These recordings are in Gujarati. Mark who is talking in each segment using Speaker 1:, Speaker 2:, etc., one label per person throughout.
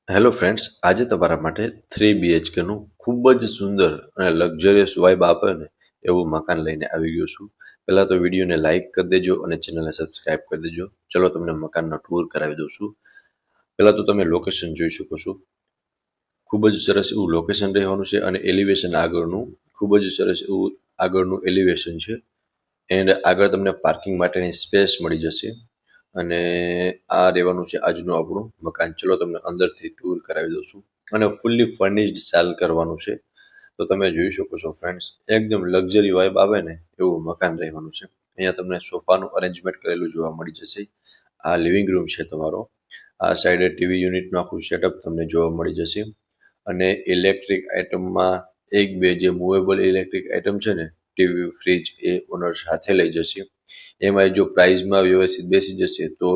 Speaker 1: હેલો ફ્રેન્ડ્સ, આજે તમારા માટે 3 BHKનું ખૂબ જ સુંદર અને લક્ઝરિયસ વાઇબ આપે ને એવું મકાન લઈને આવી ગયો છું. પહેલાં તો વિડીયોને લાઇક કરી દેજો અને ચેનલને સબસ્ક્રાઇબ કરી દેજો. ચલો તમને મકાનનો ટૂર કરાવી દઉં છું. પહેલાં તો તમે લોકેશન જોઈ શકો છો. ખૂબ જ સરસ એવું લોકેશન રહેવાનું છે અને એલિવેશન આગળનું ખૂબ જ સરસ એવું આગળનું એલિવેશન છે. એન્ડ આગળ તમને પાર્કિંગ માટેની સ્પેસ મળી જશે. અને આ રહેવાનું છે આજનું આપણું મકાન. ચલો તમને અંદરથી ટૂર કરાવી દઉં છું અને ફૂલ્લી ફર્નિશ્ડ સેલ કરવાનું છે. તો તમે જોઈ શકો છો ફ્રેન્ડ્સ, એકદમ લક્ઝરી વાઇબ આવે ને એવું મકાન રહેવાનું છે. અહીંયા તમને સોફાનું અરેન્જમેન્ટ કરેલું જોવા મળી જશે. આ લિવિંગ રૂમ છે તમારો. આ સાઈડે ટીવી યુનિટનું આખું સેટઅપ તમને જોવા મળી જશે. અને ઇલેક્ટ્રિક આઇટમમાં એક બે જે મૂવેબલ ઇલેક્ટ્રિક આઇટમ છે ને, ટીવી, ફ્રીજ, એ ઓનર સાથે લઈ જશે. એમાં જો પ્રાઇઝમાં વ્યવસ્થિત બેસી જશે તો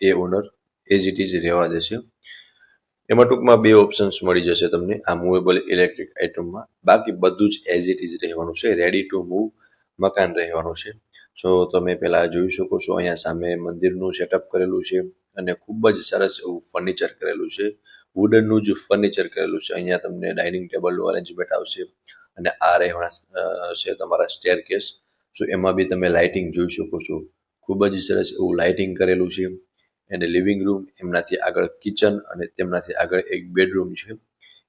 Speaker 1: એ ઓનર એઝ ઇટ ઇઝ રહેવા દેશે. એમાં ટૂંકમાં બે ઓપ્શન્સ મળી જશે તમને આ મૂવેબલ ઇલેક્ટ્રિક આઇટમમાં. બાકી બધું જ એઝ ઇટ ઇઝ રહેવાનું છે, રેડી ટુ મૂવ મકાન રહેવાનું છે. સો તમે પહેલાં જોઈ શકો છો, અહીંયા સામે મંદિરનું સેટઅપ કરેલું છે અને ખૂબ જ સરસ એવું ફર્નિચર કરેલું છે. વુડનનું જ ફર્નિચર કરેલું છે. અહીંયા તમને ડાઇનિંગ ટેબલનું અરેન્જમેન્ટ આવશે અને આ રહેવાના છે તમારા સ્ટેરકેસ. સો એમાં બી તમે લાઇટિંગ જોઈ શકો છો. ખૂબ જ સરસ એવું લાઇટિંગ કરેલું છે. અને લિવિંગ રૂમ, એમનાથી આગળ કિચન અને તેમનાથી આગળ એક બેડરૂમ છે.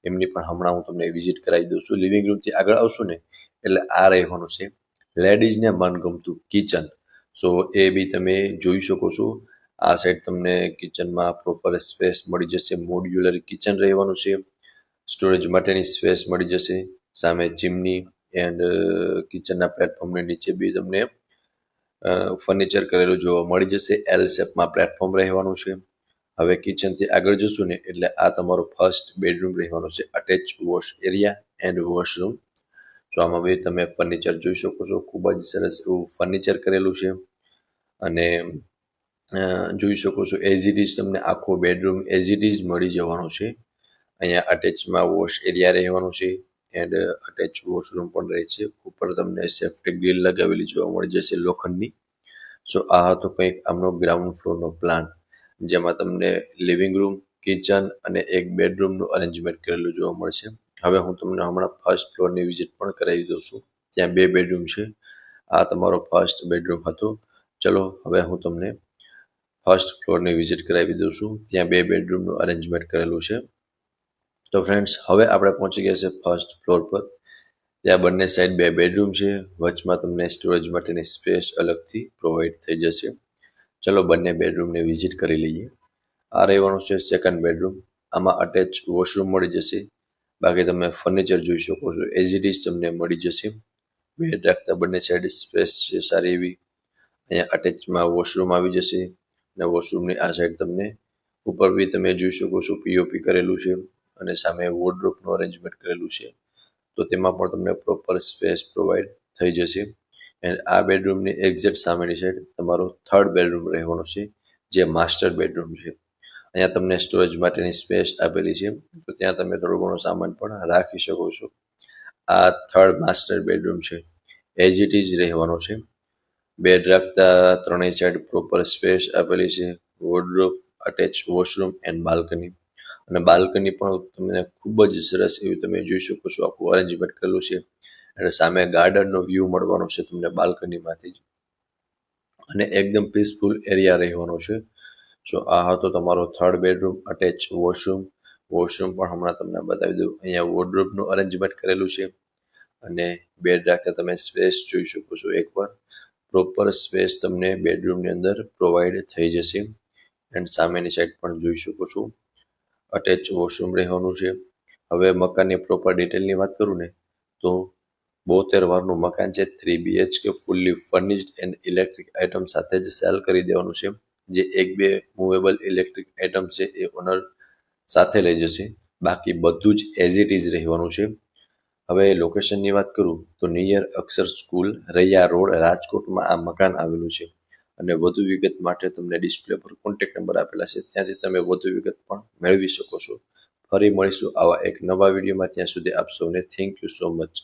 Speaker 1: એમની પણ હમણાં હું તમને વિઝિટ કરાવી દઉં છું. લિવિંગ રૂમથી આગળ આવશું ને એટલે આ રહેવાનું છે લેડીઝને મનગમતું કિચન. સો એ બી તમે જોઈ શકો છો. આ સાઈડ તમને કિચનમાં પ્રોપર સ્પેસ મળી જશે. મોડ્યુલર કિચન રહેવાનું છે. સ્ટોરેજ માટેની સ્પેસ મળી જશે. સામે ચીમની એન્ડ કિચનના પ્લેટફોર્મની નીચે બી તમને ફર્નિચર કરેલું જોવા મળી જશે. એલ શેપમાં પ્લેટફોર્મ રહેવાનું છે. હવે કિચનથી આગળ જશું ને એટલે આ તમારો ફર્સ્ટ બેડરૂમ રહેવાનું છે. Attach wash area and washroom. તો આમાં બી તમે ફર્નિચર જોઈ શકો છો. ખૂબ જ સરસ એવું ફર્નિચર કરેલું છે. અને જોઈ શકો છો એઝ ઇટ ઇઝ તમને આખો બેડરૂમ એઝ ઇટ ઇઝ મળી જવાનો છે. અહીંયા અટેચમાં વોશ એરિયા રહેવાનું છે એન્ડ અટેચ વોશરૂમ પણ રહે છે. ઉપર તમને સેફ્ટી ગ્રીલ લગાવેલી જોવા મળી જશે લોખંડની. સો આ હતો કંઈક આમનો ગ્રાઉન્ડ ફ્લોરનો પ્લાન, જેમાં તમને લિવિંગ રૂમ, કિચન અને એક બેડરૂમનું અરેન્જમેન્ટ કરેલું જોવા મળશે. હવે હું તમને હમણાં ફર્સ્ટ ફ્લોરની વિઝિટ પણ કરાવી દઉં છું. ત્યાં બે બેડરૂમ છે. આ તમારો ફર્સ્ટ બેડરૂમ હતો. ચલો હવે હું તમને ફર્સ્ટ ફ્લોરની વિઝિટ કરાવી દઉં છું. ત્યાં બે બેડરૂમનું અરેન્જમેન્ટ કરેલું છે. તો ફ્રેન્ડ્સ, હવે આપણે પહોંચી ગયા છે ફર્સ્ટ ફ્લોર પર. ત્યાં બંને સાઈડ બે બેડરૂમ છે. વચમાં તમને સ્ટોરેજ માટેની સ્પેસ અલગથી પ્રોવાઈડ થઈ જશે. ચલો બંને બેડરૂમને વિઝિટ કરી લઈએ. આ રહેવાનું છે સેકન્ડ બેડરૂમ. આમાં અટેચ વોશરૂમ મળી જશે. બાકી તમે ફર્નિચર જોઈ શકો છો એઝ ઇટ ઇઝ તમને મળી જશે. બેડ રાખતા બંને સાઈડ સ્પેસ છે સારી એવી. અહીંયા અટેચમાં વોશરૂમ આવી જશે અને વોશરૂમની આ સાઈડ તમને ઉપર બી તમે જોઈ શકો છો પીઓપી કરેલું છે અને સામે વોર્ડરોબનું અરેન્જમેન્ટ કરેલું છે. તો તેમાં પણ તમને પ્રોપર સ્પેસ પ્રોવાઈડ થઈ જશે. એન્ડ આ બેડરૂમની એક્ઝેક્ટ સામેની સાઈડ તમારો થર્ડ બેડરૂમ રહેવાનો છે, જે માસ્ટર બેડરૂમ છે. અહીંયા તમને સ્ટોરેજ માટેની સ્પેસ આપેલી છે, તો ત્યાં તમે થોડો ઘણો સામાન પણ રાખી શકો છો. આ થર્ડ માસ્ટર બેડરૂમ છે, એઝ ઇટ ઇઝ રહેવાનો છે. બેડ રાખતા ત્રણેય સાઈડ પ્રોપર સ્પેસ આપેલી છે. Wardrobe, attach washroom and balcony. અને બાલ્કની પણ તમને ખૂબ જ સરસ એવી તમે જોઈ શકો છો આખું અરેન્જમેન્ટ કરેલું છે. અને સામે ગાર્ડનનો વ્યૂ મળવાનો છે તમને બાલ્કનીમાંથી જ. અને એકદમ પીસફુલ એરિયા રહેવાનો છે. સો આ હતો તમારો third bedroom, attach washroom. Washroom પણ હમણાં તમને બતાવી દઉં. અહીંયા વોર્ડરોબનું અરેન્જમેન્ટ કરેલું છે અને બેડ રાખતા તમે સ્પેસ જોઈ શકો છો. એકવાર પ્રોપર સ્પેસ તમને બેડરૂમની અંદર પ્રોવાઈડ થઈ જશે. એન્ડ સામેની સાઈડ પણ જોઈ શકો છો અટેચ વોશરૂમ રહેવાનું છે. હવે મકાનની પ્રોપર ડિટેલની વાત કરું ને તો 72 વારનું મકાન છે. 3 BHK fully furnished and electric item સાથે જ સેલ કરી દેવાનું છે. જે એક બે મૂવેબલ ઇલેક્ટ્રિક આઇટમ છે એ ઓનર સાથે લઈ જશે. બાકી બધું જ એઝ ઇટ ઇઝ રહેવાનું છે. હવે લોકેશનની વાત કરું તો નિયર અક્ષર સ્કૂલ, રૈયા રોડ, રાજકોટમાં આ મકાન આવેલું છે. અને વધુ વિગત માટે તમને ડિસ્પ્લે પર કોન્ટેક્ટ નંબર આપેલા છે, ત્યાંથી તમે વધુ વિગત પણ મેળવી શકો છો. ફરી મળીશું આવા એક નવા વિડીયોમાં. ત્યાં સુધી આપ સૌને થેન્ક યુ સો મચ.